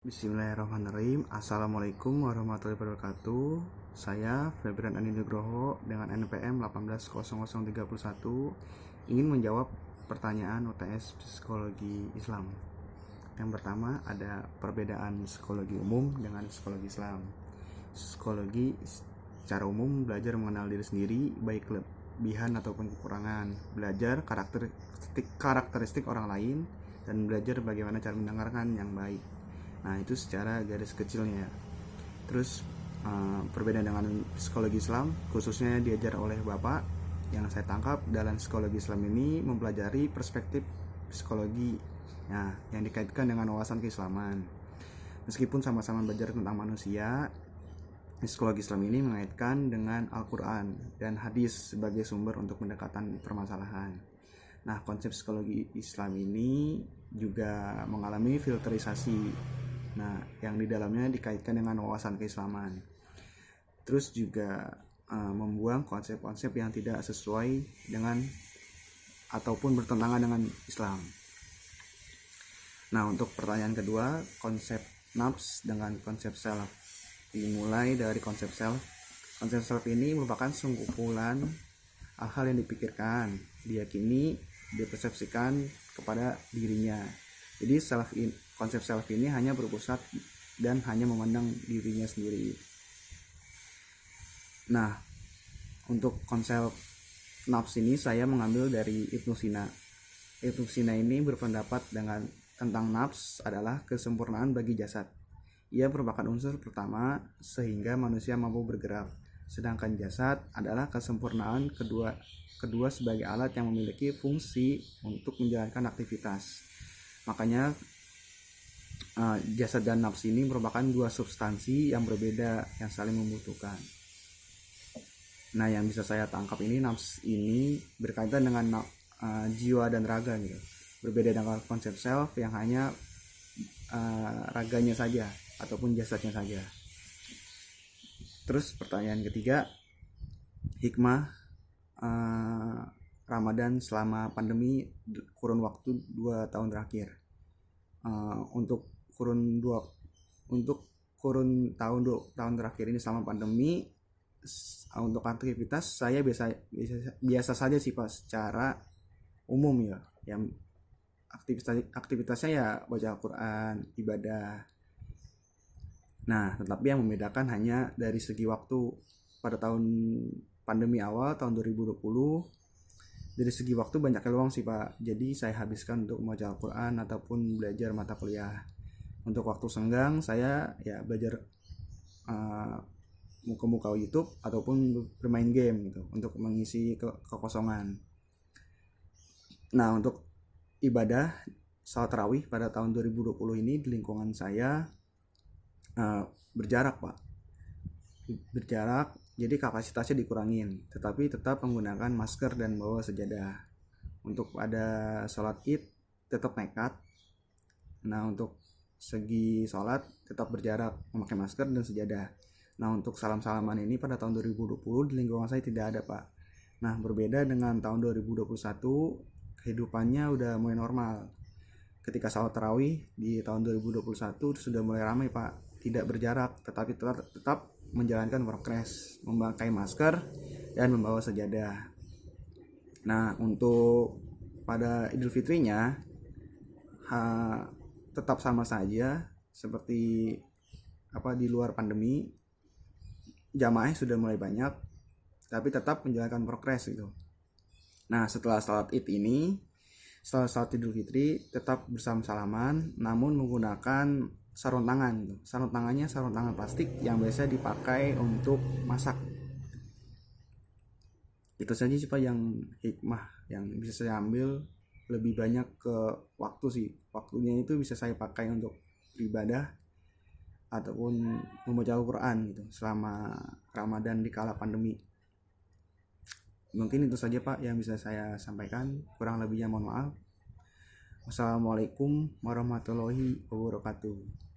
Bismillahirrahmanirrahim. Assalamualaikum warahmatullahi wabarakatuh. Saya Febrian Andi Nugroho dengan NPM 180031 ingin menjawab pertanyaan UTS Psikologi Islam. Yang pertama, ada perbedaan psikologi umum dengan psikologi Islam. Psikologi secara umum belajar mengenal diri sendiri, baik kelebihan ataupun kekurangan, belajar karakteristik orang lain, dan belajar bagaimana cara mendengarkan yang baik. Nah, itu secara garis kecilnya. Terus perbedaan dengan psikologi Islam, khususnya diajar oleh Bapak, yang saya tangkap dalam psikologi Islam ini mempelajari perspektif psikologi yang dikaitkan dengan wawasan keislaman. Meskipun sama-sama belajar tentang manusia, psikologi Islam ini mengaitkan dengan Al-Quran dan hadis sebagai sumber untuk pendekatan permasalahan. Nah, konsep psikologi Islam ini juga mengalami filterisasi, yang di dalamnya dikaitkan dengan wawasan keislaman. Terus juga membuang konsep-konsep yang tidak sesuai dengan ataupun bertentangan dengan Islam. Nah, untuk pertanyaan kedua, konsep nafs dengan konsep self. Dimulai dari konsep self. Konsep self ini merupakan singkumpulan hal-hal yang dipikirkan, diyakini, dipersepsikan kepada dirinya. Jadi konsep self ini hanya berpusat dan hanya memandang dirinya sendiri. Nah, untuk konsep nafs ini saya mengambil dari Ibnu Sina. Ibnu Sina ini berpendapat tentang nafs adalah kesempurnaan bagi jasad. Ia merupakan unsur pertama sehingga manusia mampu bergerak. Sedangkan jasad adalah kesempurnaan kedua sebagai alat yang memiliki fungsi untuk menjalankan aktivitas. Makanya jasad dan nafs ini merupakan dua substansi yang berbeda yang saling membutuhkan. Nah, yang bisa saya tangkap ini, nafs ini berkaitan dengan jiwa dan raga gitu. Berbeda dengan konsep self yang hanya raganya saja ataupun jasadnya saja. Terus pertanyaan ketiga, hikmah Ramadan selama pandemi kurun waktu 2 tahun terakhir. Untuk kurun tahun terakhir ini selama pandemi, untuk aktivitas saya biasa saja sih Pak, secara umum ya. Yang aktivitasnya ya baca Al-Quran, ibadah. Nah, tetapi yang membedakan hanya dari segi waktu. Pada tahun pandemi awal tahun 2020, dari segi waktu banyak peluang sih Pak. Jadi saya habiskan untuk membaca Al-Quran ataupun belajar mata kuliah. Untuk waktu senggang saya ya belajar muka-muka YouTube ataupun bermain game gitu untuk mengisi kekosongan. Nah, untuk ibadah salat tarawih pada tahun 2020 ini di lingkungan saya berjarak Pak. Berjarak, jadi kapasitasnya dikurangin, tetapi tetap menggunakan masker dan bawa sejadah. Untuk pada sholat id tetap nekat. Nah, untuk segi sholat tetap berjarak, memakai masker dan sejadah. Nah, untuk salam-salaman ini pada tahun 2020 di lingkungan saya tidak ada Pak. Nah, berbeda dengan tahun 2021, kehidupannya udah mulai normal. Ketika sholat tarawih di tahun 2021 sudah mulai ramai Pak, tidak berjarak, tetapi tetap menjalankan prokes, memakai masker dan membawa sejadah. Nah, untuk pada Idul Fitrinya tetap sama saja seperti di luar pandemi. Jamaah sudah mulai banyak, tapi tetap menjalankan prokes gitu. Nah, setelah salat Idul Fitri tetap bersalaman, namun menggunakan sarung tangan gitu. Sarung tangan plastik yang biasa dipakai untuk masak. Itu saja sih Pak yang hikmah yang bisa saya ambil. Lebih banyak ke waktu sih. Waktunya itu bisa saya pakai untuk beribadah ataupun membaca Al-Quran gitu selama Ramadan di kala pandemi. Mungkin itu saja Pak yang bisa saya sampaikan. Kurang lebihnya mohon maaf. Wassalamualaikum warahmatullahi wabarakatuh.